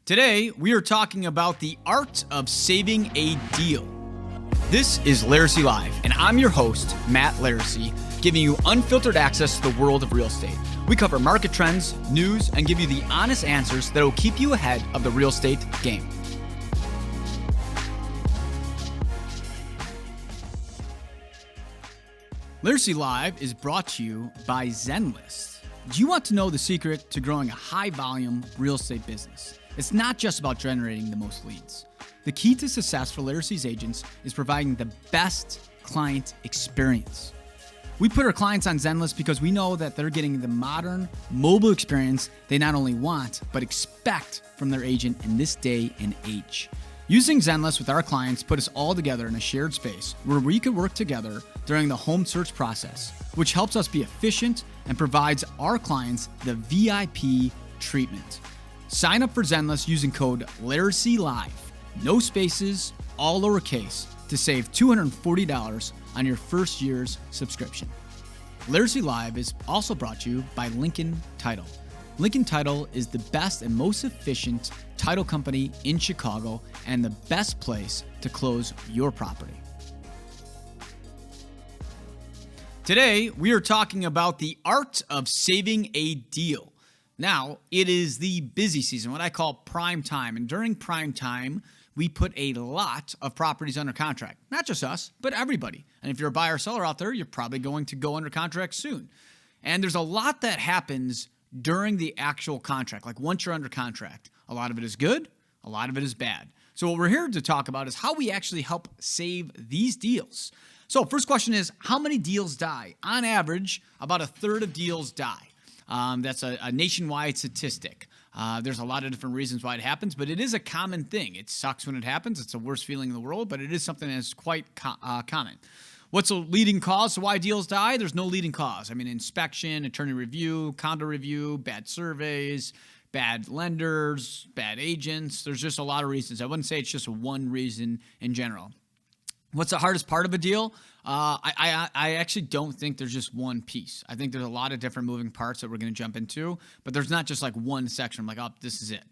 Today, we are talking about the art of saving a deal. This is Laricy Live, and I'm your host, Matt Laricy, giving you unfiltered access to the world of real estate. We cover market trends, news, and give you the honest answers that will keep you ahead of the real estate game. Laricy Live is brought to you by Zenlist. Do you want to know the secret to growing a high-volume real estate business? It's not just about generating the most leads. The key to success for Laricy's agents is providing the best client experience. We put our clients on Zenlist because we know that they're getting the modern, mobile experience they not only want, but expect from their agent in this day and age. Using Zenlist with our clients put us all together in a shared space where we could work together during the home search process, which helps us be efficient and provides our clients the VIP treatment. Sign up for Zenlist using code LARICYLIVE, no spaces, all lowercase, to save $240 on your first year's subscription. Laricy Live is also brought to you by Lincoln Title. Lincoln Title is the best and most efficient title company in Chicago and the best place to close your property. Today, we are talking about the art of saving a deal. Now, it is the busy season, what I call prime time. And during prime time, we put a lot of properties under contract. Not just us, but everybody. And if you're a buyer or seller out there, you're probably going to go under contract soon. And there's a lot that happens during the actual contract. Like once you're under contract, a lot of it is good, a lot of it is bad. So what we're here to talk about is how we actually help save these deals. So first question is, how many deals die? On average, about a third of deals die. That's a nationwide statistic. There's a lot of different reasons why it happens, but it is a common thing. It sucks when it happens. It's the worst feeling in the world, but it is something that's quite common. What's a leading cause to why deals die? There's no leading cause. I mean, inspection, attorney review, condo review, bad surveys, bad lenders, bad agents. There's just a lot of reasons. I wouldn't say it's just one reason in general. What's the hardest part of a deal? I actually don't think there's just one piece. I think there's a lot of different moving parts that we're going to jump into, but there's not just like one section. I'm like, oh, this is it.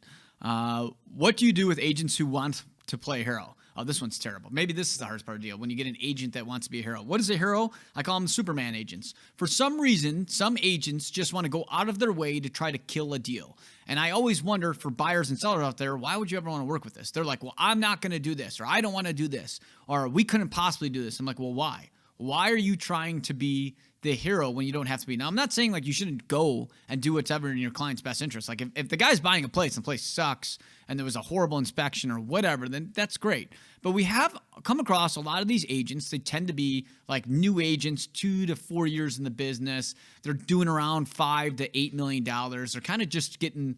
What do you do with agents who want to play hero? Oh, this one's terrible. Maybe this is the hardest part of the deal. When you get an agent that wants to be a hero. What is a hero? I call them Superman agents. For some reason, some agents just want to go out of their way to try to kill a deal. And I always wonder for buyers and sellers out there, why would you ever want to work with this? They're like, well, I'm not going to do this, or I don't want to do this, or we couldn't possibly do this. I'm like, well, why? Why are you trying to be the hero when you don't have to be? Now, I'm not saying like you shouldn't go and do whatever in your client's best interest. Like if the guy's buying a place and the place sucks and there was a horrible inspection or whatever, then that's great. But we have come across a lot of these agents. They tend to be like new agents, 2 to 4 years in the business. They're doing around $5 to $8 million. They're kind of just getting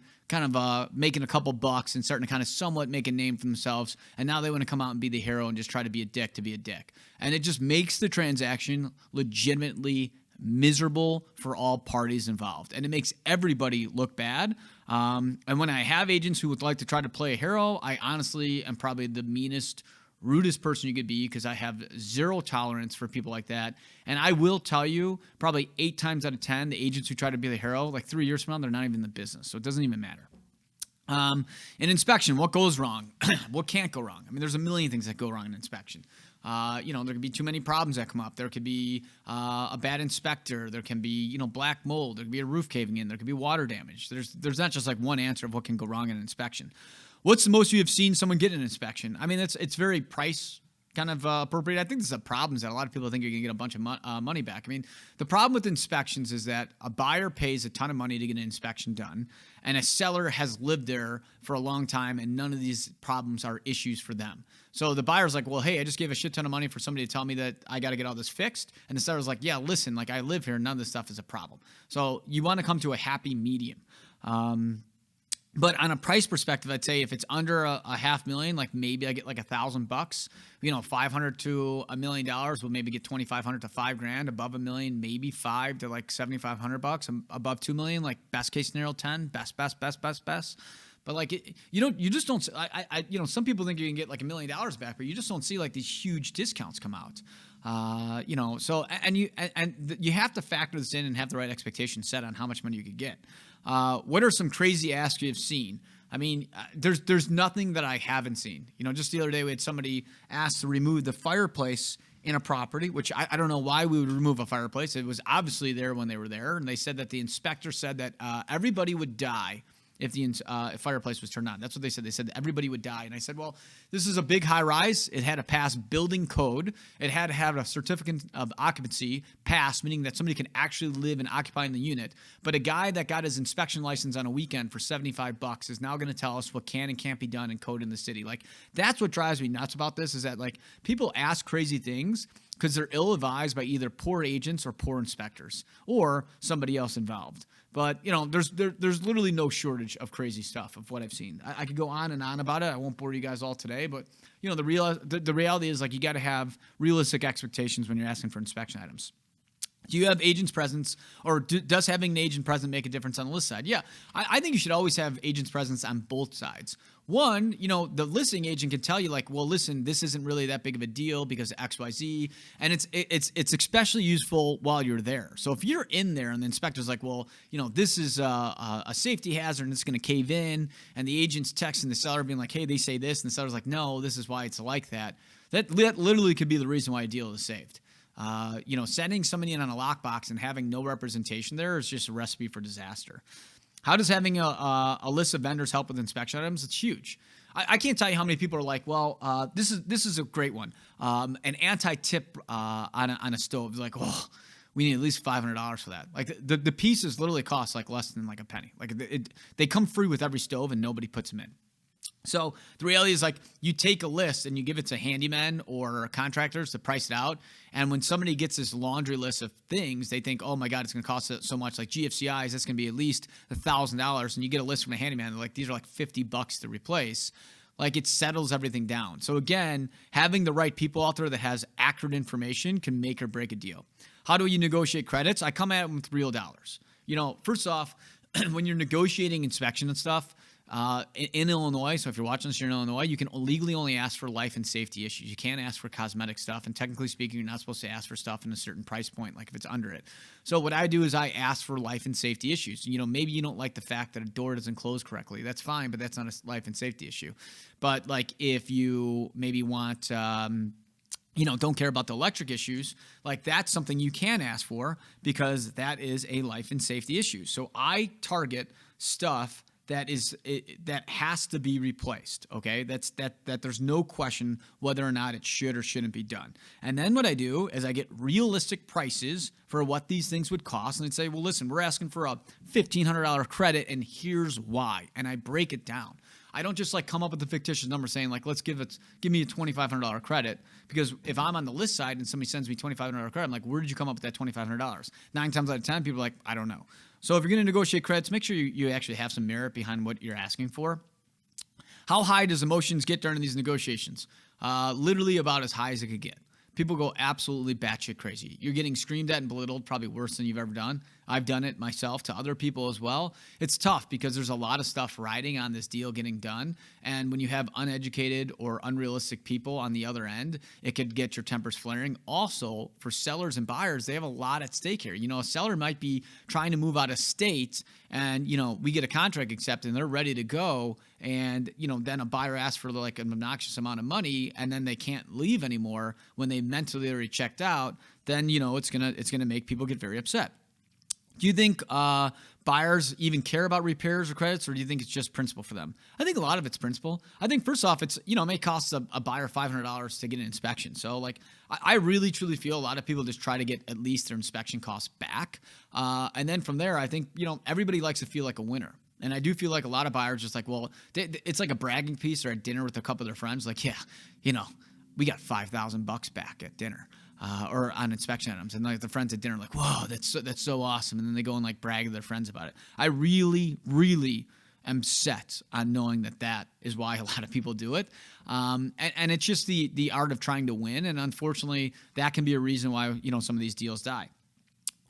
making a couple bucks and starting to kind of somewhat make a name for themselves. And now they want to come out and be the hero and just try to be a dick to be a dick. And it just makes the transaction legitimately miserable for all parties involved. And it makes everybody look bad. And when I have agents who would like to try to play a hero, I honestly am probably the meanest, rudest person you could be because I have zero tolerance for people like that. And I will tell you, probably 8 times out of 10, the agents who try to be the hero, like 3 years from now, they're not even in the business. So it doesn't even matter. In inspection, what goes wrong? What can't go wrong? I mean, there's a million things that go wrong in inspection. There could be too many problems that come up. There could be a bad inspector. There can be, black mold. There could be a roof caving in. There could be water damage. There's not just like one answer of what can go wrong in an inspection. What's the most you have seen someone get in an inspection? I mean, it's very price kind of appropriate. I think this is a problem, is that a lot of people think you're going to get a bunch of money back. I mean, the problem with inspections is that a buyer pays a ton of money to get an inspection done, and a seller has lived there for a long time, and none of these problems are issues for them. So the buyer's like, well, hey, I just gave a shit ton of money for somebody to tell me that I got to get all this fixed. And the seller's like, yeah, listen, like I live here. None of this stuff is a problem. So you want to come to a happy medium. But on a price perspective, I'd say if it's under a $500,000, like maybe I get like $1,000, $500 to $1 million, we'll maybe get $2,500 to $5,000. Above $1 million, maybe $5 to like $7,500. Above $2 million, like best case scenario, 10. Best. But like you just don't. Some people think you can get like $1 million back, but you just don't see like these huge discounts come out. So you have to factor this in and have the right expectations set on how much money you could get. What are some crazy asks you've seen? I mean, there's nothing that I haven't seen. Just the other day we had somebody asked to remove the fireplace in a property, which I don't know why we would remove a fireplace. It was obviously there when they were there, and they said that the inspector said that everybody would die if the fireplace was turned on. That's what they said. They said that everybody would die. And I said, well, this is a big high rise. It had to pass building code. It had to have a certificate of occupancy passed, meaning that somebody can actually live and occupy in the unit. But a guy that got his inspection license on a weekend for $75 is now going to tell us what can and can't be done in code in the city. Like, that's what drives me nuts about this, is that like people ask crazy things because they're ill-advised by either poor agents or poor inspectors or somebody else involved. But, there's literally no shortage of crazy stuff of what I've seen. I could go on and on about it. I won't bore you guys all today, but, the reality is, like, you got to have realistic expectations when you're asking for inspection items. Do you have agents presence, or does having an agent present make a difference on the list side? Yeah, I think you should always have agents presence on both sides. One, the listing agent can tell you like, well, listen, this isn't really that big of a deal because of X, Y, Z, and it's especially useful while you're there. So if you're in there and the inspector's like, well, this is a safety hazard and it's going to cave in, and the agent's texting the seller being like, hey, they say this, and the seller's like, no, this is why it's like that. That literally could be the reason why a deal is saved. Sending somebody in on a lockbox and having no representation there is just a recipe for disaster. How does having a list of vendors help with inspection items? It's huge. I can't tell you how many people are like, well, this is a great one. An anti-tip on a stove. Like, oh, we need at least $500 for that. Like the pieces literally cost like less than like a penny. Like they come free with every stove and nobody puts them in. So the reality is, like, you take a list and you give it to handymen or contractors to price it out. And when somebody gets this laundry list of things, they think, oh my God, it's going to cost so much. Like GFCIs, that's going to be at least $1,000. And you get a list from a handyman, they're like, these are like $50 to replace. Like, it settles everything down. So again, having the right people out there that has accurate information can make or break a deal. How do you negotiate credits? I come at it with real dollars. First off, when you're negotiating inspection and stuff, in Illinois, so if you're watching this, you're in Illinois, you can legally only ask for life and safety issues. You can't ask for cosmetic stuff, and technically speaking, you're not supposed to ask for stuff in a certain price point, like if it's under it. So what I do is I ask for life and safety issues. Maybe you don't like the fact that a door doesn't close correctly. That's fine, but that's not a life and safety issue. But like if you maybe want don't care about the electric issues, like that's something you can ask for because that is a life and safety issue. So I target stuff that has to be replaced. Okay, that there's no question whether or not it should or shouldn't be done. And then what I do is I get realistic prices for what these things would cost, and I'd say, well, listen, we're asking for a $1,500 credit, and here's why. And I break it down. I don't just like come up with a fictitious number saying like, let's give me a $2,500 credit, because if I'm on the list side and somebody sends me $2,500 credit, I'm like, where did you come up with that $2,500? 9 times out of 10, people are like, I don't know. So if you're going to negotiate credits, make sure you actually have some merit behind what you're asking for. How high does emotions get during these negotiations? Literally about as high as it could get. People go absolutely batshit crazy. You're getting screamed at and belittled, probably worse than you've ever done. I've done it myself to other people as well. It's tough because there's a lot of stuff riding on this deal getting done. And when you have uneducated or unrealistic people on the other end, it could get your tempers flaring. Also, for sellers and buyers, they have a lot at stake here. A seller might be trying to move out of state and, we get a contract accepted and they're ready to go. And, then a buyer asks for like an obnoxious amount of money and then they can't leave anymore when they mentally already checked out, then, it's gonna make people get very upset. Do you think buyers even care about repairs or credits, or do you think it's just principle for them? I think a lot of it's principle. I think first off, it's, it may cost a buyer $500 to get an inspection. So like, I really truly feel a lot of people just try to get at least their inspection costs back. And then from there, I think, everybody likes to feel like a winner. And I do feel like a lot of buyers just like, well, it's like a bragging piece or at dinner with a couple of their friends. Like, yeah, we got $5,000 back at dinner. Or on inspection items, and like the friends at dinner are like, whoa, that's so awesome, and then they go and like brag to their friends about it. I really, really am set on knowing that is why a lot of people do it, and it's just the art of trying to win, and unfortunately, that can be a reason why some of these deals die.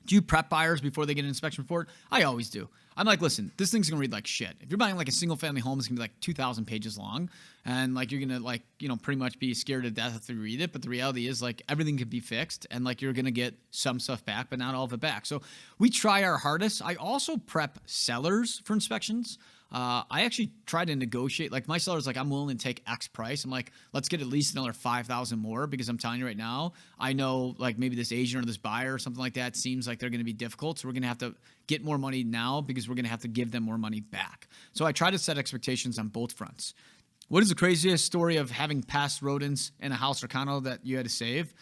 Do you prep buyers before they get an inspection report? I always do. I'm like, listen, this thing's gonna read like shit. If you're buying like a single family home, it's gonna be like 2,000 pages long. And like, you're gonna like, pretty much be scared to death if you read it. But the reality is like everything can be fixed and like you're gonna get some stuff back, but not all of it back. So we try our hardest. I also prep sellers for inspections. I actually try to negotiate. Like my seller's like, I'm willing to take X price. I'm like, let's get at least another 5,000 more, because I'm telling you right now, I know like maybe this agent or this buyer or something like that seems like they're going to be difficult. So we're going to have to get more money now because we're going to have to give them more money back. So I try to set expectations on both fronts. What is the craziest story of having pest rodents in a house or condo that you had to save?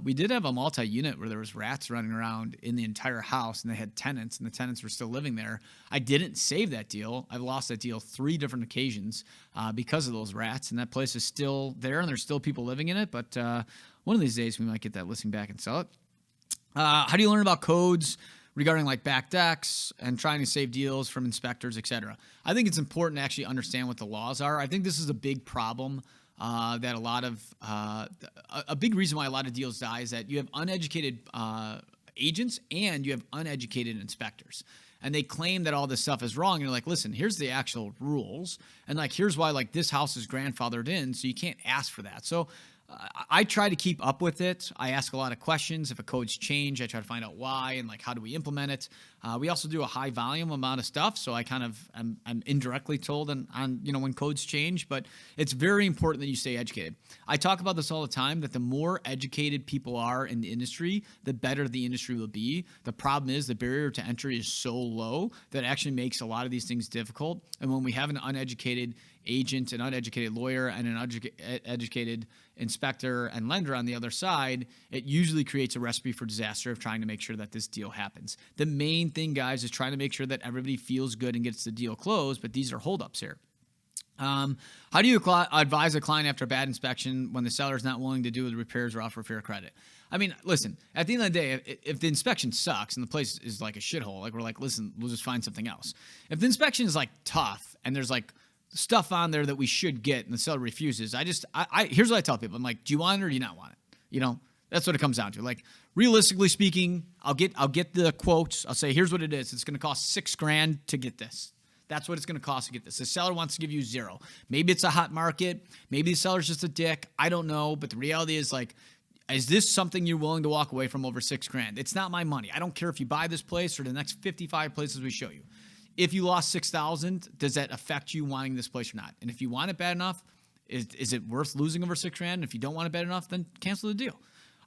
We did have a multi-unit where there was rats running around in the entire house, and they had tenants, and the tenants were still living there. I didn't save that deal. I've lost that deal 3 different occasions because of those rats, and that place is still there, and there's still people living in it. But one of these days, we might get that listing back and sell it. How do you learn about codes regarding like back decks and trying to save deals from inspectors, etc.? I think it's important to actually understand what the laws are. I think this is a big problem. That a big reason why a lot of deals die is that you have uneducated agents and you have uneducated inspectors. And they claim that all this stuff is wrong. And you're like, listen, here's the actual rules. And like, here's why like this house is grandfathered in. So you can't ask for that. So I try to keep up with it. I ask a lot of questions. If a code's change, I try to find out why and like how do we implement it. We also do a high volume amount of stuff, so I kind of I'm indirectly told on when codes change. But it's very important that you stay educated. I talk about this all the time, that the more educated people are in the industry, the better the industry will be. The problem is the barrier to entry is so low that it actually makes a lot of these things difficult. And when we have an uneducated agent, an uneducated lawyer, and an educated inspector and lender on the other side, it usually creates a recipe for disaster of trying to make sure that this deal happens. The main thing, guys, is trying to make sure that everybody feels good and gets the deal closed, but these are holdups here. How do you advise a client after a bad inspection when the seller is not willing to do the repairs or offer fair credit? I mean, listen, at the end of the day, if the inspection sucks and the place is like a shithole, like we're like, listen, we'll just find something else. If the inspection is like tough and there's like stuff on there that we should get and the seller refuses, here's what I tell people. I'm like, do you want it or do you not want it? That's what it comes down to. Like, realistically speaking, I'll get the quotes. I'll say, here's what it is. It's going to cost $6,000 to get this. That's what it's going to cost to get this. The seller wants to give you 0. Maybe it's a hot market. Maybe the seller's just a dick. I don't know. But the reality is, like, is this something you're willing to walk away from over $6,000? It's not my money. I don't care if you buy this place or the next 55 places we show you. If you lost $6,000, does that affect you wanting this place or not? And if you want it bad enough, is it worth losing over $6,000? And if you don't want it bad enough, then cancel the deal.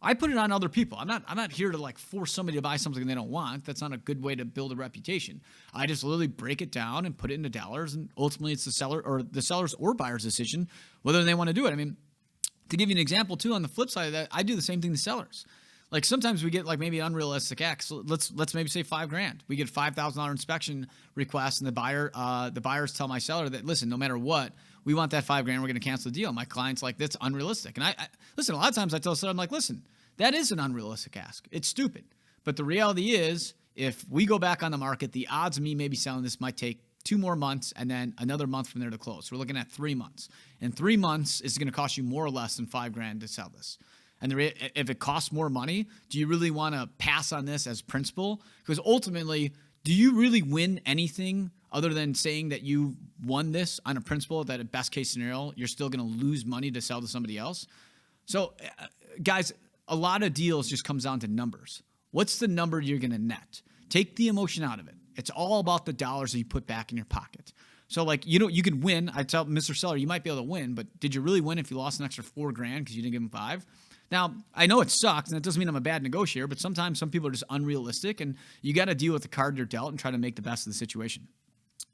I put it on other people. I'm not here to like force somebody to buy something they don't want. That's not a good way to build a reputation. I just literally break it down and put it into dollars, and ultimately it's the seller's or buyer's decision whether they want to do it. I mean, to give you an example too, on the flip side of that, I do the same thing to sellers. Like sometimes we get like maybe an unrealistic ask. So let's maybe say $5,000. We get $5,000 inspection request, and the buyers tell my seller that, listen, no matter what, we want that $5,000. We're going to cancel the deal. My client's like, that's unrealistic. And I listen. A lot of times I tell the seller, I'm like, listen, that is an unrealistic ask. It's stupid. But the reality is, if we go back on the market, the odds of me maybe selling this might take 2 more months and then another month from there to close. So we're looking at 3 months. And 3 months is going to cost you more or less than $5,000 to sell this. And if it costs more money, do you really want to pass on this as principal? Because ultimately, do you really win anything other than saying that you won this on a principle that, at best case scenario, you're still going to lose money to sell to somebody else? So, guys, a lot of deals just comes down to numbers. What's the number you're going to net? Take the emotion out of it. It's all about the dollars that you put back in your pocket. So, like, you could win. I tell Mr. Seller, you might be able to win, but did you really win if you lost an extra $4,000 because you didn't give him 5? Now, I know it sucks, and that doesn't mean I'm a bad negotiator, but sometimes some people are just unrealistic, and you got to deal with the card you're dealt and try to make the best of the situation.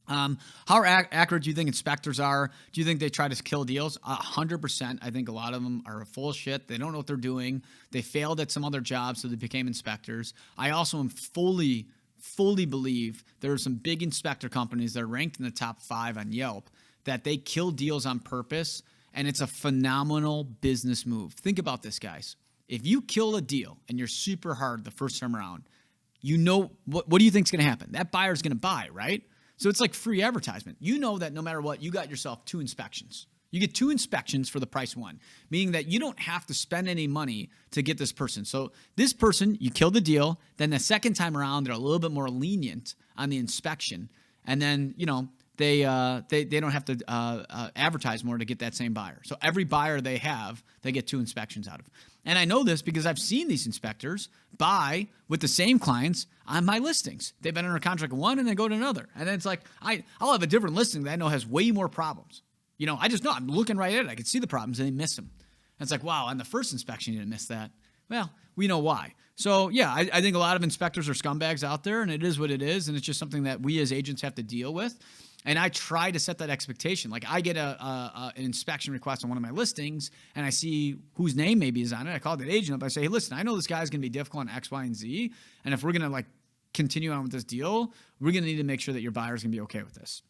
How accurate do you think inspectors are? Do you think they try to kill deals? 100%. I think a lot of them are full of shit. They don't know what they're doing. They failed at some other jobs, so they became inspectors. I also am fully believe there are some big inspector companies that are ranked in the top 5 on Yelp that they kill deals on purpose, and it's a phenomenal business move. Think about this, guys. If you kill a deal and you're super hard the first time around, you know what do you think is going to happen? That buyer's going to buy, right? So it's like free advertisement. You know that no matter what, you got yourself 2 inspections. You get 2 inspections for the price of 1, meaning that you don't have to spend any money to get this person. So this person, you kill the deal. Then the second time around, they're a little bit more lenient on the inspection. And then, they don't have to advertise more to get that same buyer. So every buyer they have, they get 2 inspections out of. And I know this because I've seen these inspectors buy with the same clients on my listings. They've been under contract one and then go to another. And then it's like, I'll have a different listing that I know has way more problems. I just know, I'm looking right at it. I can see the problems and they miss them. And it's like, wow, on the first inspection, you didn't miss that. Well, we know why. So yeah, I think a lot of inspectors are scumbags out there, and it is what it is. And it's just something that we as agents have to deal with. And I try to set that expectation. Like I get an inspection request on one of my listings and I see whose name maybe is on it. I call that agent up. I say, hey, listen, I know this guy's going to be difficult on X, Y, and Z. And if we're going to continue on with this deal, we're going to need to make sure that your buyer's going to be okay with this.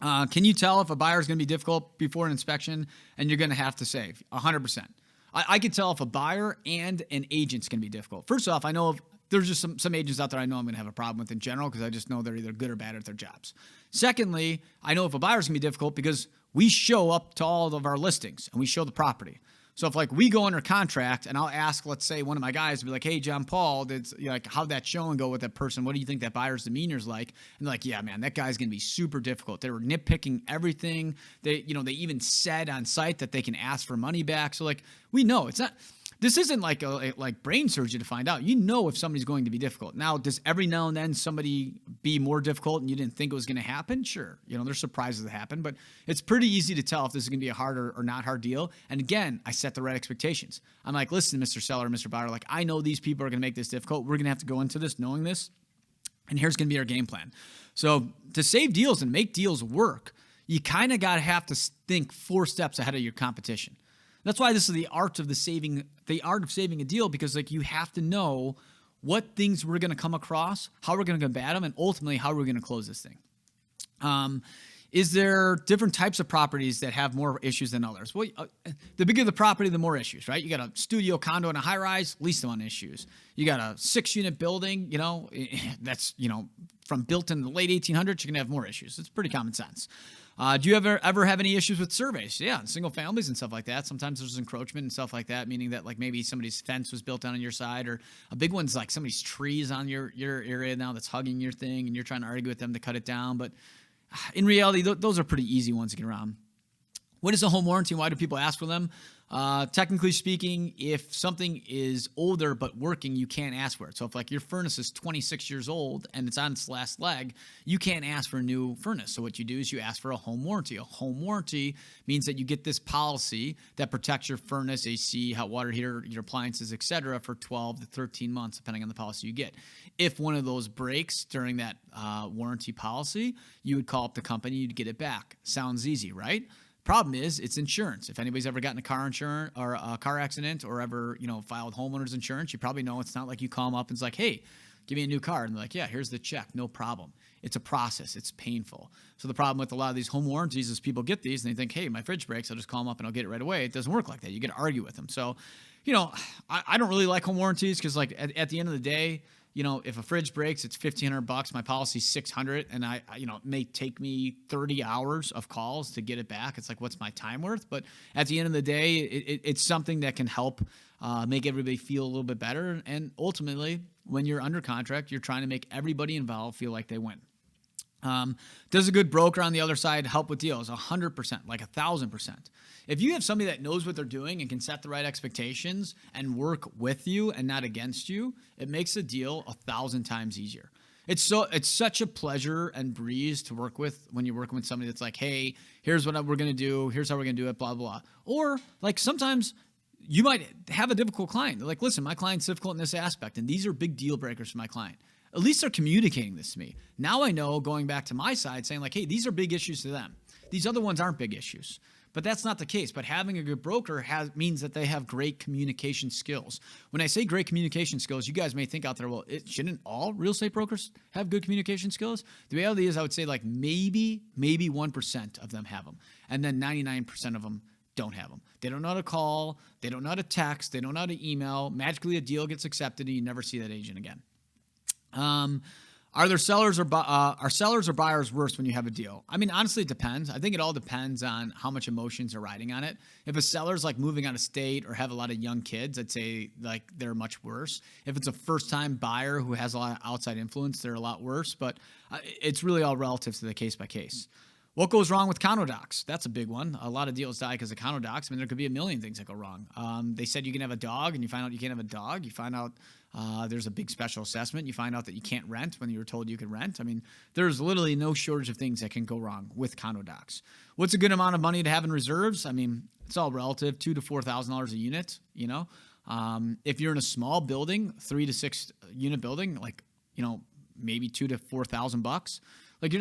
Can you tell if a buyer is going to be difficult before an inspection and you're going to have to save? 100%. I could tell if a buyer and an agent's going to be difficult. First off, I know if there's just some agents out there I know I'm going to have a problem with in general because I just know they're either good or bad at their jobs. Secondly, I know if a buyer's going to be difficult because we show up to all of our listings and we show the property. So if we go under contract and I'll ask, let's say one of my guys to be like, hey, John Paul, how'd that show and go with that person? What do you think that buyer's demeanor's like? And they're like, yeah, man, that guy's going to be super difficult. They were nitpicking everything. They even said on site that they can ask for money back. So we know it's not. This isn't like brain surgery to find out. If somebody's going to be difficult. Now, does every now and then somebody be more difficult and you didn't think it was going to happen? Sure. There's surprises that happen, but it's pretty easy to tell if this is going to be a hard or not hard deal. And again, I set the right expectations. I'm like, listen, Mr. Seller, Mr. Buyer, I know these people are going to make this difficult. We're going to have to go into this knowing this, and here's going to be our game plan. So to save deals and make deals work, you kind of have to think 4 steps ahead of your competition. That's why this is the art of saving a deal, because you have to know what things we're going to come across, how we're going to combat them, and ultimately how we're going to close this thing. Is there different types of properties that have more issues than others? Well, the bigger the property, the more issues, right? You got a studio condo and a high rise, least amount of issues. You got a 6-unit building, that's, from built in the late 1800s, you're going to have more issues. It's pretty common sense. Do you ever have any issues with surveys? Yeah, single families and stuff like that. Sometimes there's encroachment and stuff like that, meaning that maybe somebody's fence was built down on your side, or a big one's somebody's trees on your area now that's hugging your thing, and you're trying to argue with them to cut it down. But in reality, those are pretty easy ones to get around. What is a home warranty and why do people ask for them? Technically speaking, if something is older but working, you can't ask for it. So if your furnace is 26 years old and it's on its last leg, you can't ask for a new furnace. So what you do is you ask for a home warranty. A home warranty means that you get this policy that protects your furnace, AC, hot water heater, your appliances, etc. for 12 to 13 months, depending on the policy you get. If one of those breaks during that warranty policy, you would call up the company, you'd get it back. Sounds easy, right? Problem is, it's insurance. If anybody's ever gotten a car insurance or a car accident or ever, filed homeowners insurance, you probably know it's not like you call them up and it's like, hey, give me a new car. And they're like, yeah, here's the check. No problem. It's a process. It's painful. So the problem with a lot of these home warranties is people get these and they think, hey, my fridge breaks. I'll just call them up and I'll get it right away. It doesn't work like that. You get to argue with them. So, I don't really like home warranties because at the end of the day, if a fridge breaks, it's $1,500. My policy's $600, and it may take me 30 hours of calls to get it back. It's what's my time worth? But at the end of the day, it's something that can help make everybody feel a little bit better. And ultimately, when you're under contract, you're trying to make everybody involved feel like they win. Does a good broker on the other side help with deals? 100%, 1,000%. If you have somebody that knows what they're doing and can set the right expectations and work with you and not against you, it makes a deal 1,000 times easier. It's such a pleasure and breeze to work with when you're working with somebody that's like, hey, here's what we're going to do. Here's how we're going to do it, blah, blah, blah. Or sometimes you might have a difficult client. They're like, listen, my client's difficult in this aspect, and these are big deal breakers for my client. At least they're communicating this to me. Now I know, going back to my side, saying hey, these are big issues to them. These other ones aren't big issues. But that's not the case. But having a good broker means that they have great communication skills. When I say great communication skills, you guys may think out there, well, shouldn't all real estate brokers have good communication skills? The reality is I would say maybe 1% of them have them. And then 99% of them don't have them. They don't know how to call. They don't know how to text. They don't know how to email. Magically, a deal gets accepted and you never see that agent again. Are there are sellers or buyers worse when you have a deal? I mean, honestly, it depends. I think it all depends on how much emotions are riding on it. If a seller's like moving out of state or have a lot of young kids, I'd say like they're much worse. If it's a first-time buyer who has a lot of outside influence, they're a lot worse. But it's really all relative to the case by case. What goes wrong with condo docs? That's a big one. A lot of deals die because of condo docs. I mean, there could be a million things that go wrong. They said you can have a dog, and you find out you can't have a dog. You find out there's a big special assessment. You find out that you can't rent when you were told you could rent. I mean, there's literally no shortage of things that can go wrong with condo docs. What's a good amount of money to have in reserves? I mean, it's all relative. $2,000 to $4,000 a unit. You know, if you're in a small building, 3 to 6 unit building, like maybe $2,000 to $4,000. Like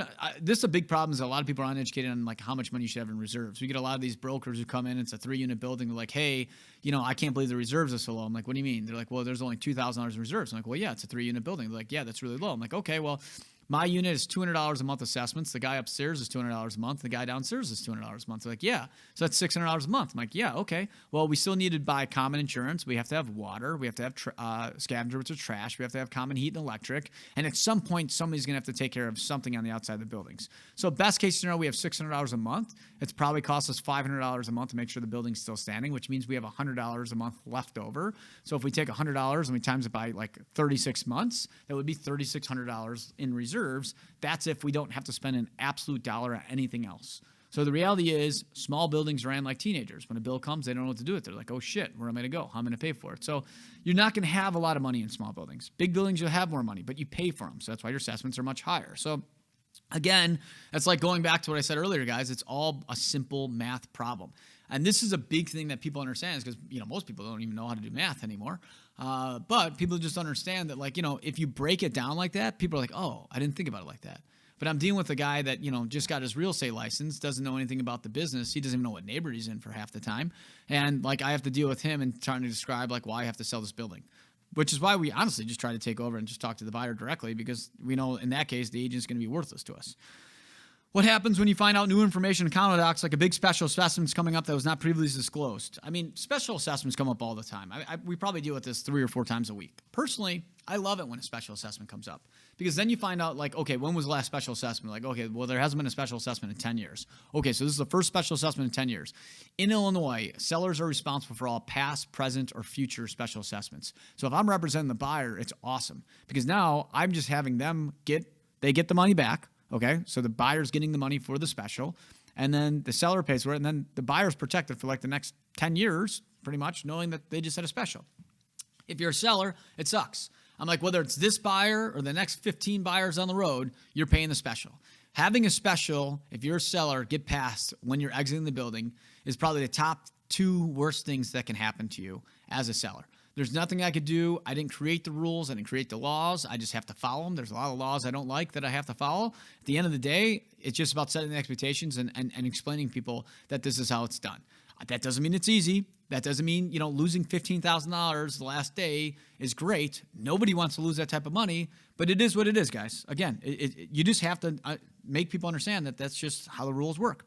this is a big problem. Is a lot of people are uneducated on like how much money you should have in reserves. We get a lot of these brokers who come in. It's a 3-unit building. They're like, hey, I can't believe the reserves are so low. I'm like, what do you mean? They're like, well, there's only $2,000 in reserves. I'm like, well, yeah, it's a 3-unit building. They're like, yeah, that's really low. I'm like, okay, well, my unit is $200 a month assessments. The guy upstairs is $200 a month. The guy downstairs is $200 a month. They're like, yeah, so that's $600 a month. I'm like, yeah, okay. Well, we still need to buy common insurance. We have to have water. We have to have scavenger, which is trash. We have to have common heat and electric. And at some point, somebody's going to have to take care of something on the outside of the buildings. So best case scenario, we have $600 a month. It's probably cost us $500 a month to make sure the building's still standing, which means we have $100 a month left over. So if we take $100 and we times it by like 36 months, that would be $3,600 in reserves. That's if we don't have to spend an absolute dollar on anything else. So the reality is small buildings ran like teenagers. When a bill comes, they don't know what to do with it. They're like, oh shit, where am I going to go? How am I going to pay for it? So you're not going to have a lot of money in small buildings. Big buildings, you'll have more money, but you pay for them. So that's why your assessments are much higher. So again, that's like going back to what I said earlier, guys. It's all a simple math problem. And this is a big thing that people understand because, most people don't even know how to do math anymore. But people just understand that, like, if you break it down like that, people are like, oh, I didn't think about it like that. But I'm dealing with a guy that, just got his real estate license, doesn't know anything about the business. He doesn't even know what neighborhood he's in for half the time. And, like, I have to deal with him and trying to describe, like, why I have to sell this building. Which is why we honestly just try to take over and just talk to the buyer directly because we know in that case the agent's going to be worthless to us. What happens when you find out new information in condo docs, like a big special assessment's coming up that was not previously disclosed? I mean, special assessments come up all the time. We probably deal with this 3 or 4 times a week. Personally, I love it when a special assessment comes up because then you find out, like, okay, when was the last special assessment? Like, okay, well, there hasn't been a special assessment in 10 years. Okay, so this is the first special assessment in 10 years. In Illinois, sellers are responsible for all past, present, or future special assessments. So if I'm representing the buyer, it's awesome because now I'm just having them get the money back. Okay, so the buyer's getting the money for the special, and then the seller pays for it, and then the buyer's protected for like the next 10 years, pretty much, knowing that they just had a special. If you're a seller, it sucks. I'm like, whether it's this buyer or the next 15 buyers on the road, you're paying the special. Having a special, if you're a seller, get passed when you're exiting the building is probably the top 2 worst things that can happen to you as a seller. There's nothing I could do. I didn't create the rules. I didn't create the laws. I just have to follow them. There's a lot of laws I don't like that I have to follow. At the end of the day, it's just about setting the expectations and explaining to people that this is how it's done. That doesn't mean it's easy. That doesn't mean, losing $15,000 the last day is great. Nobody wants to lose that type of money, but it is what it is, guys. Again, you just have to make people understand that that's just how the rules work.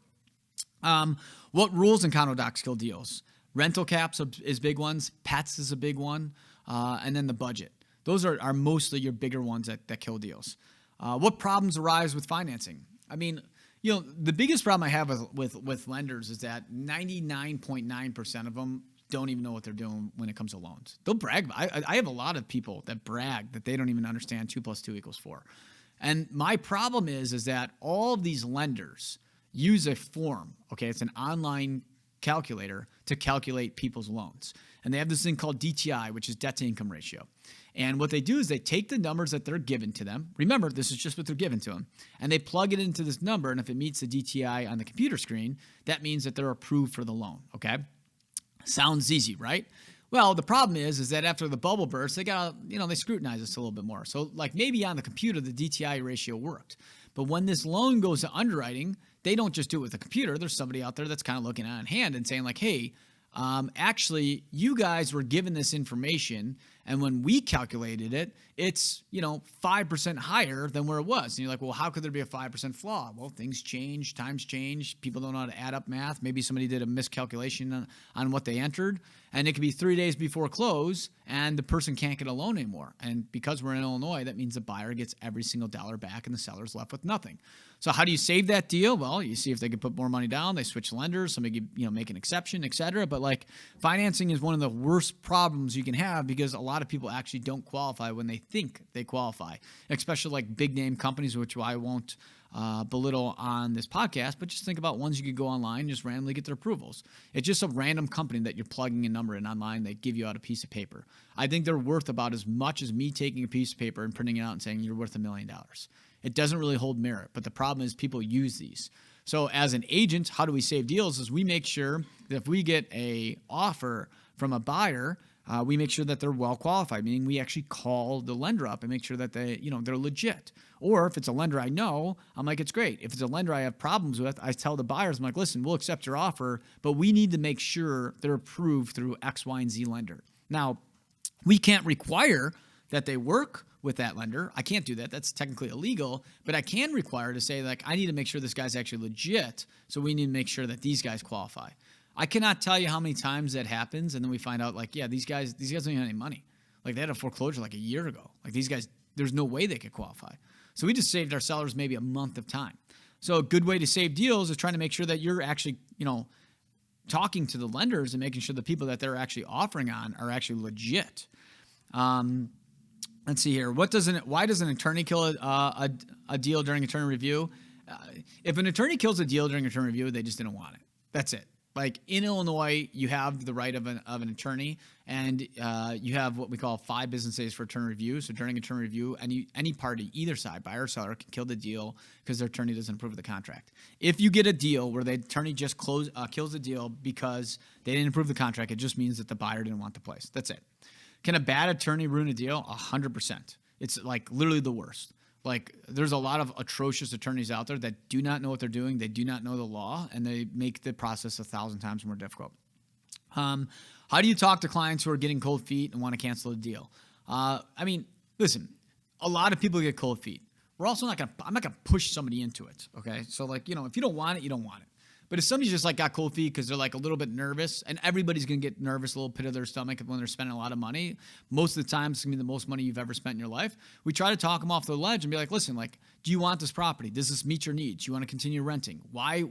What rules in condo docs kill deals? Rental caps is big ones. Pets is a big one. And then the budget. Those are mostly your bigger ones that kill deals. What problems arise with financing? I mean, the biggest problem I have with lenders is that 99.9% of them don't even know what they're doing when it comes to loans. They'll brag. I have a lot of people that brag that they don't even understand 2 + 2 = 4. And my problem is that all of these lenders use a form. Okay, it's an online calculator to calculate people's loans. And they have this thing called DTI, which is debt to income ratio. And what they do is they take the numbers that they're given to them. Remember, this is just what they're given to them. And they plug it into this number. And if it meets the DTI on the computer screen, that means that they're approved for the loan. Okay? Sounds easy, right? Well, the problem is that after the bubble burst, they got, they scrutinize us a little bit more. So like maybe on the computer, the DTI ratio worked. But when this loan goes to underwriting, they don't just do it with the computer. There's somebody out there that's kind of looking at it in hand and saying like, hey, actually, you guys were given this information, and when we calculated it, it's 5% higher than where it was. And you're like, well, how could there be a 5% flaw? Well, things change, times change. People don't know how to add up math. Maybe somebody did a miscalculation on what they entered, And it could be 3 days before close, and the person can't get a loan anymore. And because we're in Illinois, that means the buyer gets every single dollar back and the seller's left with nothing. So how do you save that deal? Well, you see if they can put more money down, they switch lenders, somebody make an exception, et cetera. But like financing is one of the worst problems you can have because a lot of people actually don't qualify when they think they qualify, especially like big name companies, which I won't belittle on this podcast, but just think about ones you could go online and just randomly get their approvals. It's just a random company that you're plugging a number in online. They give you out a piece of paper. I think they're worth about as much as me taking a piece of paper and printing it out and saying you're worth $1 million. It doesn't really hold merit, but the problem is people use these. So as an agent, how do we save deals is we make sure that if we get a offer from a buyer, we make sure that they're well qualified, meaning we actually call the lender up and make sure that they're legit. Or if it's a lender I know, I'm like, it's great. If it's a lender I have problems with, I tell the buyers, I'm like, listen, we'll accept your offer, but we need to make sure they're approved through X, Y, and Z lender. Now, we can't require that they work with that lender. I can't do that. That's technically illegal, but I can require to say, like, I need to make sure this guy's actually legit, so we need to make sure that these guys qualify. I cannot tell you how many times that happens, and then we find out, like, yeah, these guys don't even have any money. Like, they had a foreclosure like a year ago. Like, these guys, there's no way they could qualify. So we just saved our sellers maybe a month of time. So a good way to save deals is trying to make sure that you're actually, talking to the lenders and making sure the people that they're actually offering on are actually legit. Let's see here. Why does an attorney kill a deal during attorney review? If an attorney kills a deal during attorney review, they just didn't want it. That's it. Like in Illinois, you have the right of an attorney, and you have what we call 5 business days for attorney review. So during attorney review, any party, either side, buyer or seller, can kill the deal because their attorney doesn't approve of the contract. If you get a deal where the attorney just kills the deal because they didn't approve the contract, it just means that the buyer didn't want the place. That's it. Can a bad attorney ruin a deal? 100%. It's like literally the worst. Like there's a lot of atrocious attorneys out there that do not know what they're doing. They do not know the law, and they make the process 1,000 times more difficult. How do you talk to clients who are getting cold feet and want to cancel a deal? Listen, a lot of people get cold feet. I'm not gonna push somebody into it. Okay. So if you don't want it, you don't want it. But if somebody's just got cold feet because they're a little bit nervous, and everybody's going to get nervous, a little pit of their stomach when they're spending a lot of money. Most of the time, it's going to be the most money you've ever spent in your life. We try to talk them off the ledge and be like, listen, do you want this property? Does this meet your needs? You want to continue renting? Why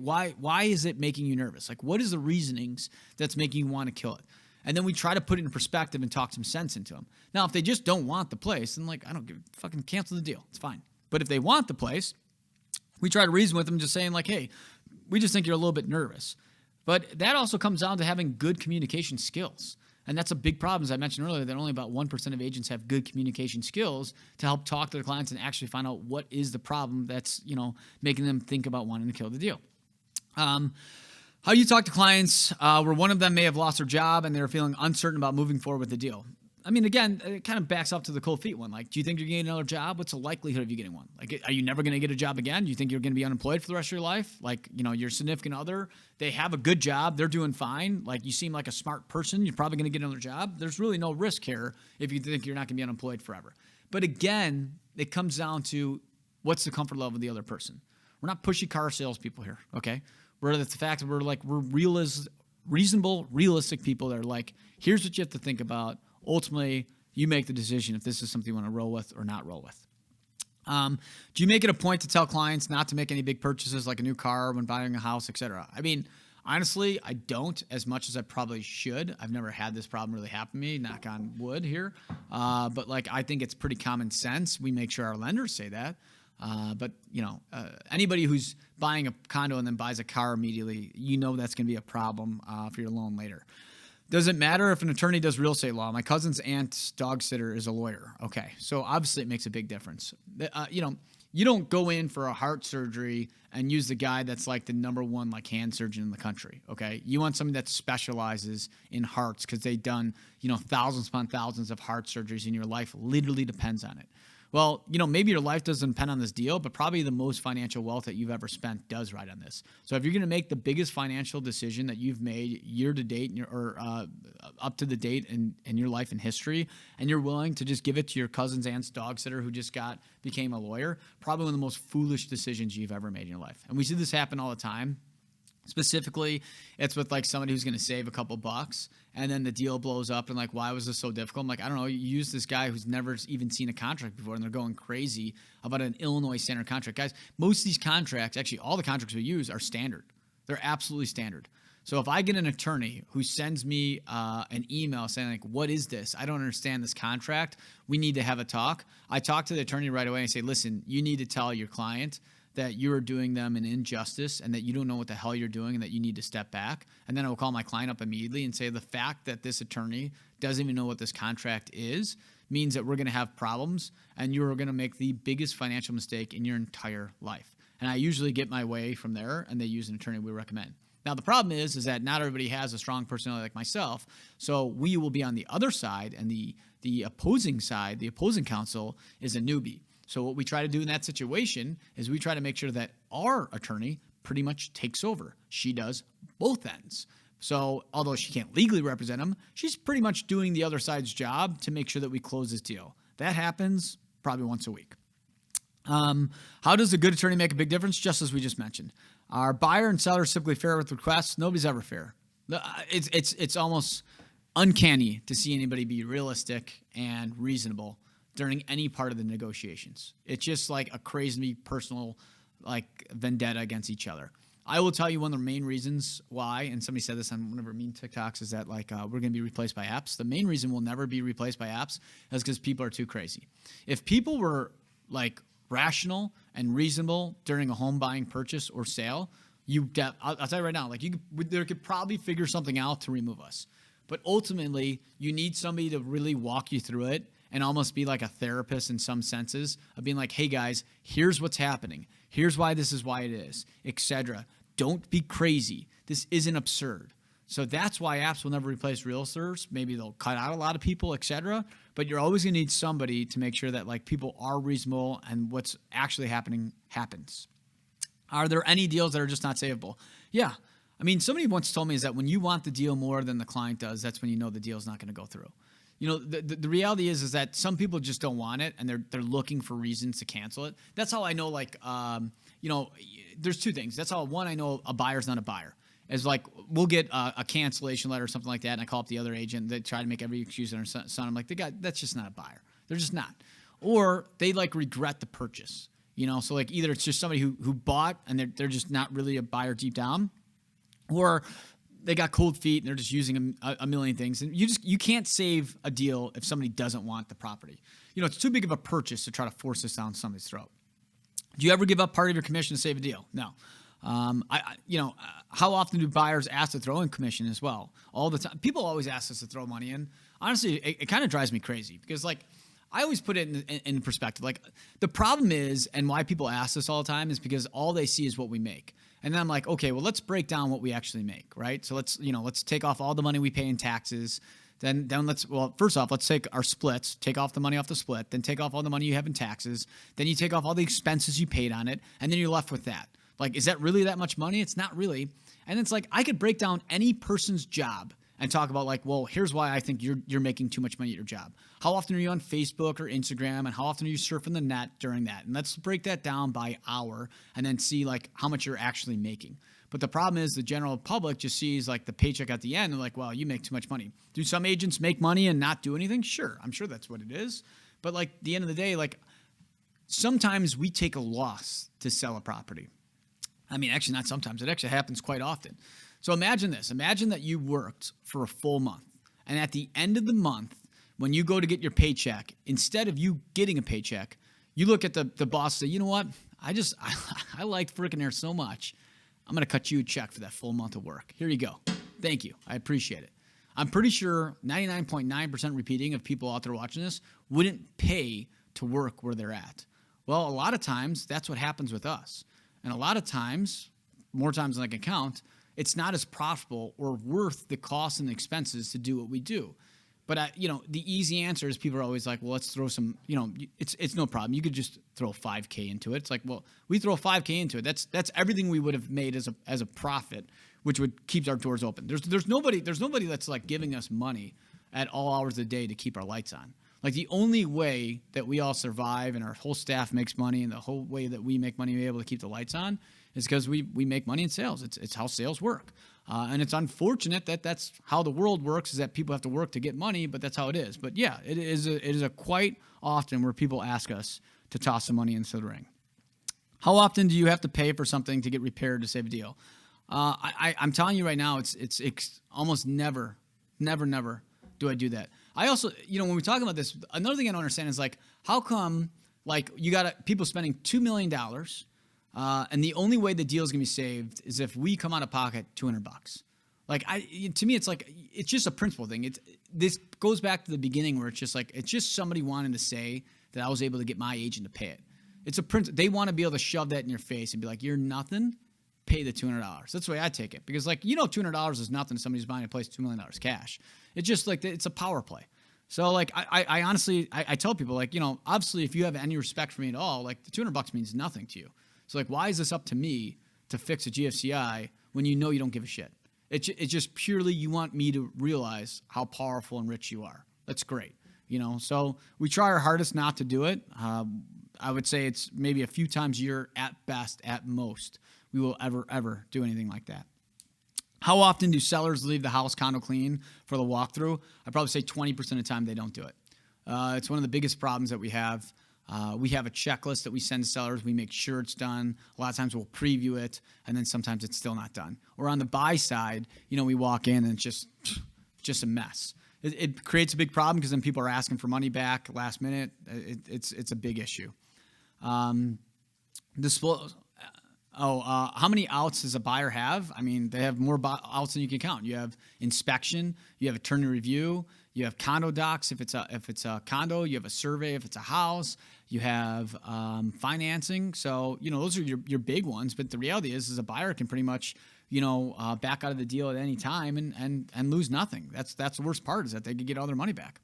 is it making you nervous? What is the reasonings that's making you want to kill it? And then we try to put it in perspective and talk some sense into them. Now, if they just don't want the place, then I don't fucking cancel the deal. It's fine. But if they want the place, we try to reason with them, just saying hey, we just think you're a little bit nervous. But that also comes down to having good communication skills. And that's a big problem, as I mentioned earlier, that only about 1% of agents have good communication skills to help talk to their clients and actually find out what is the problem that's, making them think about wanting to kill the deal. How do you talk to clients where one of them may have lost their job and they're feeling uncertain about moving forward with the deal? Again, it kind of backs up to the cold feet one. Do you think you're getting another job? What's the likelihood of you getting one? Are you never going to get a job again? Do you think you're going to be unemployed for the rest of your life? Your significant other, they have a good job. They're doing fine. You seem like a smart person. You're probably going to get another job. There's really no risk here if you think you're not going to be unemployed forever. But again, it comes down to what's the comfort level of the other person. We're not pushy car salespeople here, okay? It's the fact that we're reasonable, realistic people that are here's what you have to think about. Ultimately, you make the decision if this is something you want to roll with or not roll with. Do you make it a point to tell clients not to make any big purchases like a new car when buying a house, et cetera? Honestly, I don't as much as I probably should. I've never had this problem really happen to me, knock on wood here. But I think it's pretty common sense. We make sure our lenders say that. But anybody who's buying a condo and then buys a car immediately, that's going to be a problem for your loan later. Does it matter if an attorney does real estate law? My cousin's aunt's dog sitter is a lawyer. Okay, so obviously it makes a big difference. You don't go in for a heart surgery and use the guy that's the number one hand surgeon in the country. Okay, you want somebody that specializes in hearts because they've done thousands upon thousands of heart surgeries, and your life literally depends on it. Well, maybe your life doesn't depend on this deal, but probably the most financial wealth that you've ever spent does ride on this. So if you're going to make the biggest financial decision that you've made year to date or up to the date in your life and history, and you're willing to just give it to your cousin's aunt's dog sitter who just became a lawyer, probably one of the most foolish decisions you've ever made in your life. And we see this happen all the time. Specifically, it's with like somebody who's going to save a couple bucks and then the deal blows up and like, why was this so difficult? I'm like, I don't know. You use this guy who's never even seen a contract before and they're going crazy about an Illinois standard contract. Guys, most of these contracts, actually all the contracts we use are standard. They're absolutely standard. So if I get an attorney who sends me an email saying like, what is this? I don't understand this contract. We need to have a talk. I talk to the attorney right away and say, listen, you need to tell your client that you are doing them an injustice and that you don't know what the hell you're doing and that you need to step back. And then I will call my client up immediately and say the fact that this attorney doesn't even know what this contract is means that we're going to have problems and you're going to make the biggest financial mistake in your entire life. And I usually get my way from there and they use an attorney we recommend. Now, the problem is that not everybody has a strong personality like myself. So we will be on the other side and the opposing side, the opposing counsel is a newbie. So what we try to do in that situation is we try to make sure that our attorney pretty much takes over. She does both ends. So although she can't legally represent him, she's pretty much doing the other side's job to make sure that we close this deal. That happens probably once a week. How does a good attorney make a big difference? Just as we just mentioned. Are buyer and seller simply fair with requests? Nobody's ever fair. It's almost uncanny to see anybody be realistic and reasonable during any part of the negotiations. It's just like a crazy personal like vendetta against each other. I will tell you one of the main reasons why, and somebody said this on one of our mean TikToks, is that like we're going to be replaced by apps. The main reason we'll never be replaced by apps is because people are too crazy. If people were like rational and reasonable during a home buying purchase or sale, I'll tell you right now, like there could probably figure something out to remove us. But ultimately, you need somebody to really walk you through it and almost be like a therapist in some senses of being like, hey guys, here's what's happening. Here's why this is why it is, etc. Don't be crazy. This isn't absurd. So that's why apps will never replace realtors. Maybe they'll cut out a lot of people, etc. But you're always going to need somebody to make sure that like people are reasonable and what's actually happening happens. Are there any deals that are just not savable? Yeah. I mean, somebody once told me is that when you want the deal more than the client does, that's when you know the deal is not going to go through. You know, the reality is that some people just don't want it and they're looking for reasons to cancel it. That's how I know, like, you know, there's two things. That's how, one, I know a buyer's not a buyer. Is like, we'll get a cancellation letter or something like that, and I call up the other agent. They try to make every excuse under the sun. I'm like, the guy, that's just not a buyer. They're just not. Or they like regret the purchase. You know, so like either it's just somebody who bought and they're just not really a buyer deep down, or they got cold feet and they're just using a million things. And you can't save a deal if somebody doesn't want the property. You know, it's too big of a purchase to try to force this down somebody's throat. Do you ever give up part of your commission to save a deal? No. How often do buyers ask to throw in commission as well? All the time. People always ask us to throw money in. Honestly, it kind of drives me crazy because like I always put it in perspective. Like the problem is, and why people ask this all the time is because all they see is what we make. And then I'm like, okay, well, let's break down what we actually make, right? So let's take off all the money we pay in taxes. Then first off, let's take our splits, take off the money off the split, then take off all the money you have in taxes. Then you take off all the expenses you paid on it, and then you're left with that. Like, is that really that much money? It's not really. And it's like, I could break down any person's job and talk about like, well, here's why I think you're making too much money at your job. How often are you on Facebook or Instagram, and how often are you surfing the net during that? And let's break that down by hour and then see like how much you're actually making. But the problem is the general public just sees like the paycheck at the end and like, well, you make too much money. Do some agents make money and not do anything? Sure. I'm sure that's what it is. But like at the end of the day, like sometimes we take a loss to sell a property. I mean, actually not sometimes. It actually happens quite often. So imagine this. Imagine that you worked for a full month. And at the end of the month, when you go to get your paycheck, instead of you getting a paycheck, you look at the boss and say, you know what? I liked freaking there so much. I'm going to cut you a check for that full month of work. Here you go. Thank you. I appreciate it. I'm pretty sure 99.9% repeating of people out there watching this wouldn't pay to work where they're at. Well, a lot of times that's what happens with us. And a lot of times, more times than I can count, it's not as profitable or worth the costs and the expenses to do what we do. But, the easy answer is people are always like, well, let's throw some, it's no problem. You could just throw $5K into it. It's like, well, we throw $5K into it. That's everything we would have made as a profit, which would keep our doors open. There's nobody that's like giving us money at all hours of the day to keep our lights on. Like the only way that we all survive and our whole staff makes money and the whole way that we make money to be able to keep the lights on It's because we make money in sales. It's how sales work. And it's unfortunate that that's how the world works, is that people have to work to get money, but that's how it is. But yeah, it is a quite often where people ask us to toss some money into the ring. How often do you have to pay for something to get repaired to save a deal? I'm telling you right now, it's almost never do I do that. I also, when we talk about this, another thing I don't understand is like, how come like you got people spending $2 million, and the only way the deal is gonna be saved is if we come out of pocket $200. Like to me, it's like, it's just a principle thing. This goes back to the beginning where it's just somebody wanting to say that I was able to get my agent to pay it. It's a principle. They want to be able to shove that in your face and be like, you're nothing. Pay the $200. That's the way I take it, because $200 is nothing to somebody who's buying a place $2 million cash. It's just like it's a power play. So like I honestly tell people, like, obviously if you have any respect for me at all, like the $200 means nothing to you. So like, why is this up to me to fix a GFCI when you don't give a shit? It's just purely you want me to realize how powerful and rich you are. That's great. So we try our hardest not to do it. I would say it's maybe a few times a year at best, at most, we will ever do anything like that. How often do sellers leave the house condo clean for the walkthrough? I'd probably say 20% of the time they don't do it. It's one of the biggest problems that we have. We have a checklist that we send to sellers. We make sure it's done. A lot of times we'll preview it, and then sometimes it's still not done. Or on the buy side, we walk in and it's just a mess. It creates a big problem because then people are asking for money back last minute. It's a big issue. How many outs does a buyer have? I mean, they have more outs than you can count. You have inspection, you have attorney review, you have condo docs if it's a condo, you have a survey if it's a house, you have financing. So those are your big ones. But the reality is a buyer can pretty much back out of the deal at any time and lose nothing. That's the worst part, is that they could get all their money back.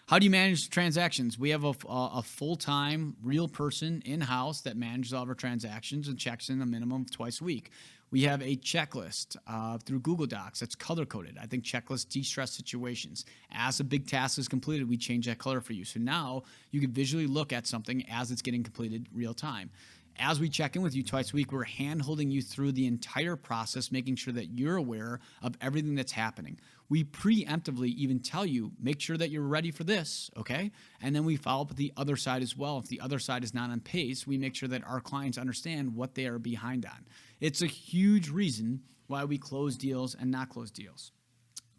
How do you manage transactions? We have a full-time real person in-house that manages all of our transactions and checks in a minimum of twice a week. We have a checklist through Google Docs that's color-coded. I think checklists de-stress situations. As a big task is completed, we change that color for you. So now you can visually look at something as it's getting completed real time. As we check in with you twice a week, we're hand-holding you through the entire process, making sure that you're aware of everything that's happening. We preemptively even tell you, make sure that you're ready for this, okay? And then we follow up with the other side as well. If the other side is not on pace, we make sure that our clients understand what they are behind on. It's a huge reason why we close deals and not close deals.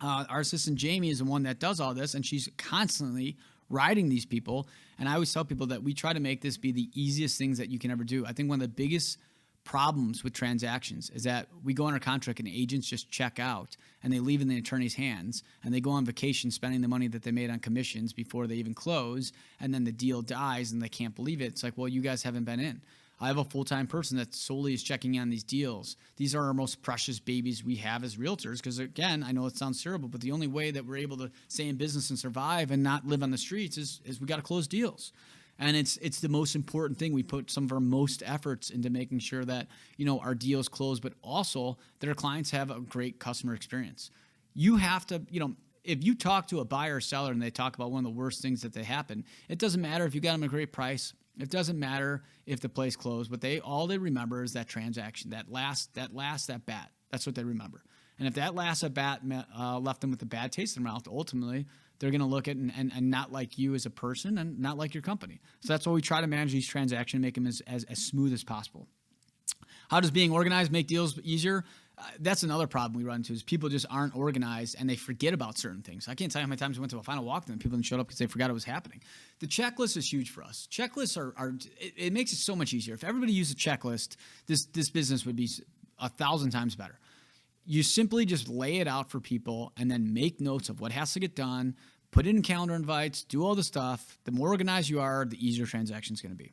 Our assistant Jamie is the one that does all this, and she's constantly riding these people. And I always tell people that we try to make this be the easiest things that you can ever do. I think one of the biggest problems with transactions is that we go under contract and agents just check out and they leave in the attorney's hands and they go on vacation spending the money that they made on commissions before they even close, and then the deal dies and they can't believe it. It's like, well, you guys haven't been in. I have a full-time person that solely is checking on these deals. These are our most precious babies we have as realtors because, again, I know it sounds terrible, but the only way that we're able to stay in business and survive and not live on the streets is we got to close deals. And it's the most important thing. We put some of our most efforts into making sure that, our deals close, but also that our clients have a great customer experience. You have to, if you talk to a buyer or seller and they talk about one of the worst things that they happen, it doesn't matter if you got them a great price. It doesn't matter if the place closed, but all they remember is that transaction, that last at bat. That's what they remember. And if that last at bat left them with a bad taste in their mouth, ultimately they're going to look at and not like you as a person and not like your company. So that's why we try to manage these transactions and make them as smooth as possible. How does being organized make deals easier? That's another problem we run into is people just aren't organized and they forget about certain things. I can't tell you how many times we went to a final walkthrough and people didn't show up because they forgot it was happening. The checklist is huge for us. Checklists it makes it so much easier. If everybody used a checklist, this business would be 1,000 times better. You simply just lay it out for people and then make notes of what has to get done, put it in calendar invites, do all the stuff. The more organized you are, the easier transaction is going to be.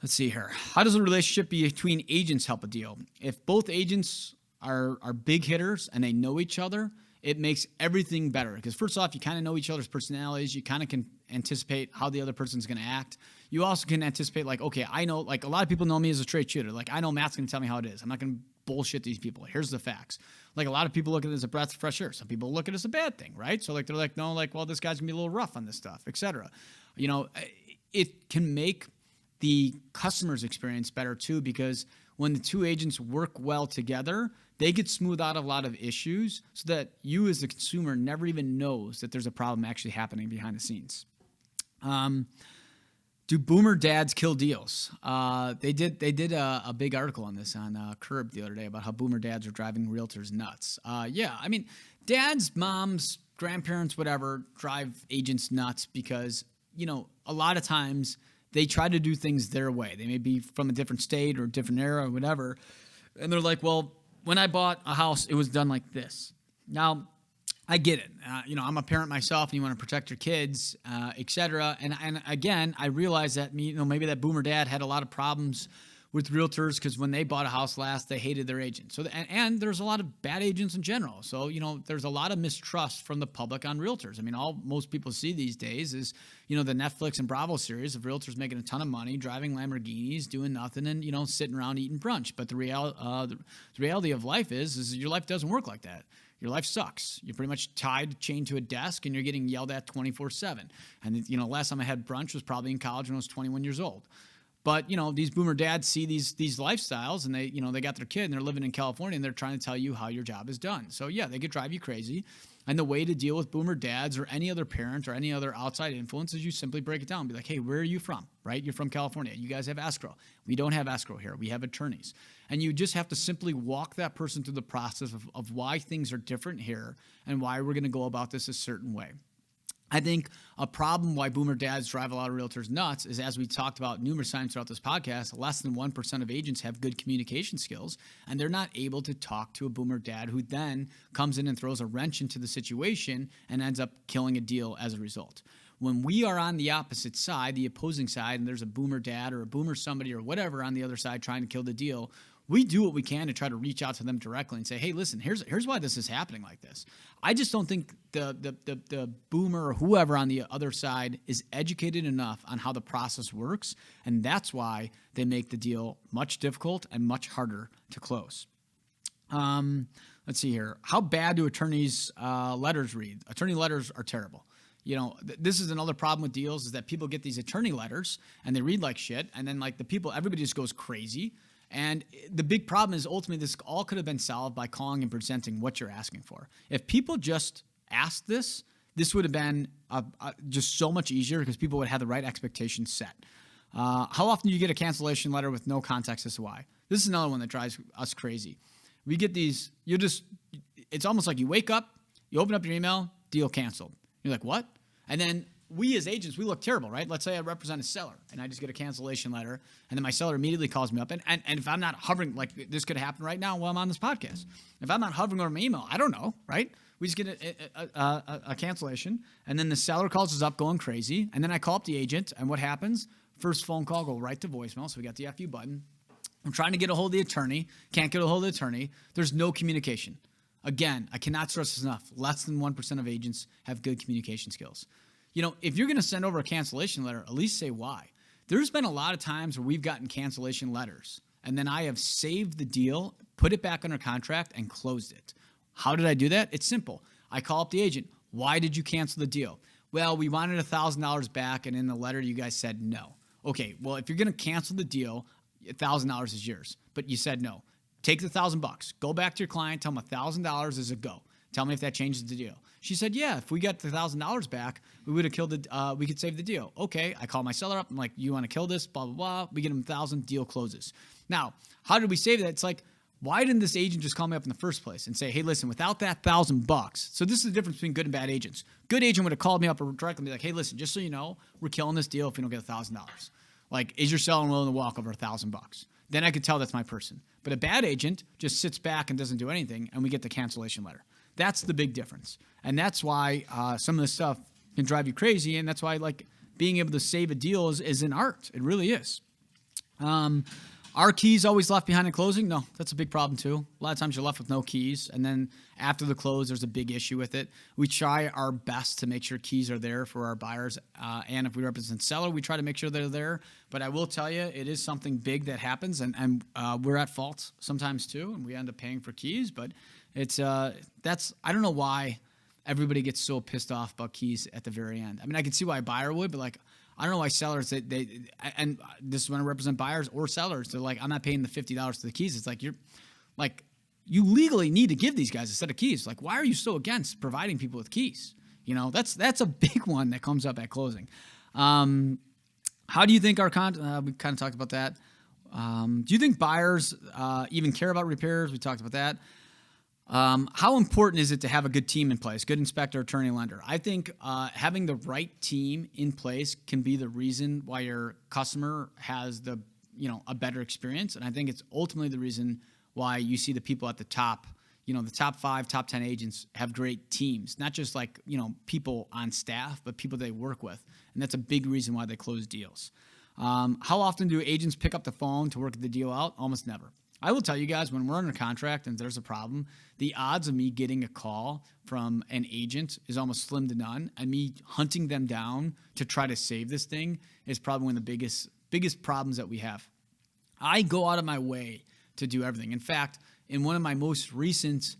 Let's see here. How does the relationship between agents help a deal? If both agents are big hitters and they know each other, it makes everything better. Because first off, you kind of know each other's personalities. You kind of can anticipate how the other person's going to act. You also can anticipate, like, okay, I know, like a lot of people know me as a straight shooter. Like, I know Matt's going to tell me how it is. I'm not going to bullshit these people. Here's the facts. Like, a lot of people look at it as a breath of fresh air. Some people look at it as a bad thing, right? So, like, they're like, no, like, well, this guy's going to be a little rough on this stuff, etc. It can make the customer's experience better too, because when the two agents work well together, they could smooth out a lot of issues so that you as the consumer never even knows that there's a problem actually happening behind the scenes. Do boomer dads kill deals? They did a big article on this on Curb the other day about how boomer dads are driving realtors nuts. Yeah, I mean, dads, moms, grandparents, whatever, drive agents nuts because, a lot of times they try to do things their way. They may be from a different state or a different era or whatever. And they're like, well, when I bought a house, it was done like this. Now, I get it. I'm a parent myself, and you want to protect your kids, et cetera. And again, I realize that maybe that boomer dad had a lot of problems with realtors because when they bought a house last, they hated their agent. So and there's a lot of bad agents in general. So there's a lot of mistrust from the public on realtors. I mean, all most people see these days is the Netflix and Bravo series of realtors making a ton of money, driving Lamborghinis, doing nothing, and sitting around eating brunch. But the reality of life is your life doesn't work like that. Your life sucks. You're pretty much chained to a desk, and you're getting yelled at 24/7. And last time I had brunch was probably in college when I was 21 years old. But these boomer dads see these lifestyles, and they got their kid, and they're living in California, and they're trying to tell you how your job is done. So yeah, they could drive you crazy. And the way to deal with boomer dads or any other parent or any other outside influence is you simply break it down and be like, hey, where are you from? Right? You're from California. You guys have escrow. We don't have escrow here. We have attorneys. And you just have to simply walk that person through the process of why things are different here and why we're going to go about this a certain way. I think a problem why boomer dads drive a lot of realtors nuts is, as we talked about numerous times throughout this podcast, less than 1% of agents have good communication skills, and they're not able to talk to a boomer dad who then comes in and throws a wrench into the situation and ends up killing a deal as a result. When we are on the opposite side, the opposing side, and there's a boomer dad or a boomer somebody or whatever on the other side trying to kill the deal, we do what we can to try to reach out to them directly and say, hey, listen, here's why this is happening like this. I just don't think the boomer or whoever on the other side is educated enough on how the process works, and that's why they make the deal much difficult and much harder to close. Let's see here. How bad do attorneys' letters read? Attorney letters are terrible. This is another problem with deals is that people get these attorney letters, and they read like shit, and then everybody just goes crazy. And the big problem is ultimately this all could have been solved by calling and presenting what you're asking for. If people just asked this would have been just so much easier because people would have the right expectations set. How often do you get a cancellation letter with no context as to why? This is another one that drives us crazy. We get these, it's almost like you wake up, you open up your email, deal canceled. You're like, what? And then we as agents, we look terrible, right? Let's say I represent a seller and I just get a cancellation letter, and then my seller immediately calls me up. And if I'm not hovering, like this could happen right now while I'm on this podcast. If I'm not hovering over my email, I don't know, right? We just get a cancellation, and then the seller calls us up going crazy, and then I call up the agent, and what happens? First phone call, go right to voicemail, so we got the FU button. I'm trying to get a hold of the attorney, can't get a hold of the attorney. There's no communication. Again, I cannot stress this enough. Less than 1% of agents have good communication skills. If you're going to send over a cancellation letter, at least say why. There's been a lot of times where we've gotten cancellation letters, and then I have saved the deal, put it back under contract, and closed it. How did I do that? It's simple. I call up the agent. Why did you cancel the deal? Well, we wanted $1,000 back, and in the letter you guys said no. Okay, well, if you're going to cancel the deal, $1,000 is yours, but you said no. Take the $1,000. Go back to your client. Tell them $1,000 is a go. Tell me if that changes the deal. She said, yeah, if we got the $1,000 back, we would have killed we could save the deal. Okay, I call my seller up. I'm like, you want to kill this? Blah, blah, blah. We get him $1,000, deal closes. Now, how did we save that? It's like, why didn't this agent just call me up in the first place and say, hey, listen, without that $1,000, so this is the difference between good and bad agents. Good agent would have called me up directly and be like, hey, listen, just so you know, we're killing this deal if we don't get $1,000. Like, is your seller willing to walk over $1,000? Then I could tell that's my person. But a bad agent just sits back and doesn't do anything, and we get the cancellation letter. That's the big difference. And that's why some of this stuff can drive you crazy, and that's why being able to save a deal is an art. It really is. Are keys always left behind in closing? No, that's a big problem too. A lot of times you're left with no keys, and then after the close, there's a big issue with it. We try our best to make sure keys are there for our buyers, and if we represent seller, we try to make sure they're there. But I will tell you, it is something big that happens, and we're at fault sometimes too, and we end up paying for keys. But it's I don't know why everybody gets so pissed off about keys at the very end. I mean, I can see why a buyer would, but I don't know why sellers, and this is when I represent buyers or sellers, they're like, I'm not paying the $50 for the keys. It's like, you legally need to give these guys a set of keys. Like, why are you so against providing people with keys? You know, that's a big one that comes up at closing. How do you think we kind of talked about that. Do you think buyers even care about repairs? We talked about that. How important is it to have a good team in place, good inspector, attorney, lender? I think having the right team in place can be the reason why your customer has a better experience. And I think it's ultimately the reason why you see the people at the top, the top 5, top 10 agents have great teams, not just like, people on staff, but people they work with. And that's a big reason why they close deals. How often do agents pick up the phone to work the deal out? Almost never. I will tell you guys, when we're under contract and there's a problem, the odds of me getting a call from an agent is almost slim to none. And me hunting them down to try to save this thing is probably one of the biggest problems that we have. I go out of my way to do everything. In fact, in one of my most recent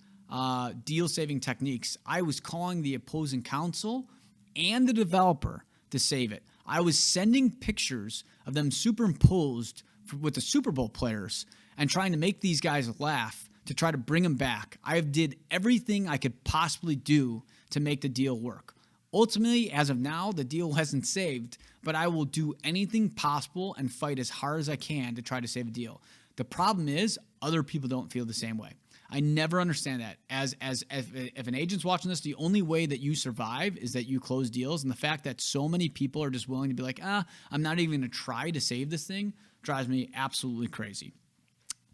deal-saving techniques, I was calling the opposing counsel and the developer to save it. I was sending pictures of them superimposed with the Super Bowl players and trying to make these guys laugh to try to bring them back. I did everything I could possibly do to make the deal work. Ultimately, as of now, the deal hasn't saved, but I will do anything possible and fight as hard as I can to try to save a deal. The problem is other people don't feel the same way. I never understand that. If an agent's watching this, the only way that you survive is that you close deals. And the fact that so many people are just willing to be like, I'm not even going to try to save this thing drives me absolutely crazy.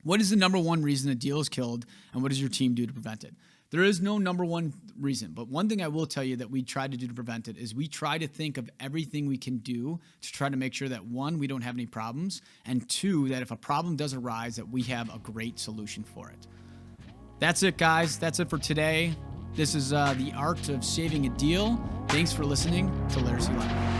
What is the number one reason a deal is killed, and what does your team do to prevent it? There is no number one reason, but one thing I will tell you that we try to do to prevent it is we try to think of everything we can do to try to make sure that, one, we don't have any problems, and two, that if a problem does arise, that we have a great solution for it. That's it, guys. That's it for today. This is the art of saving a deal. Thanks for listening to Laricy Live.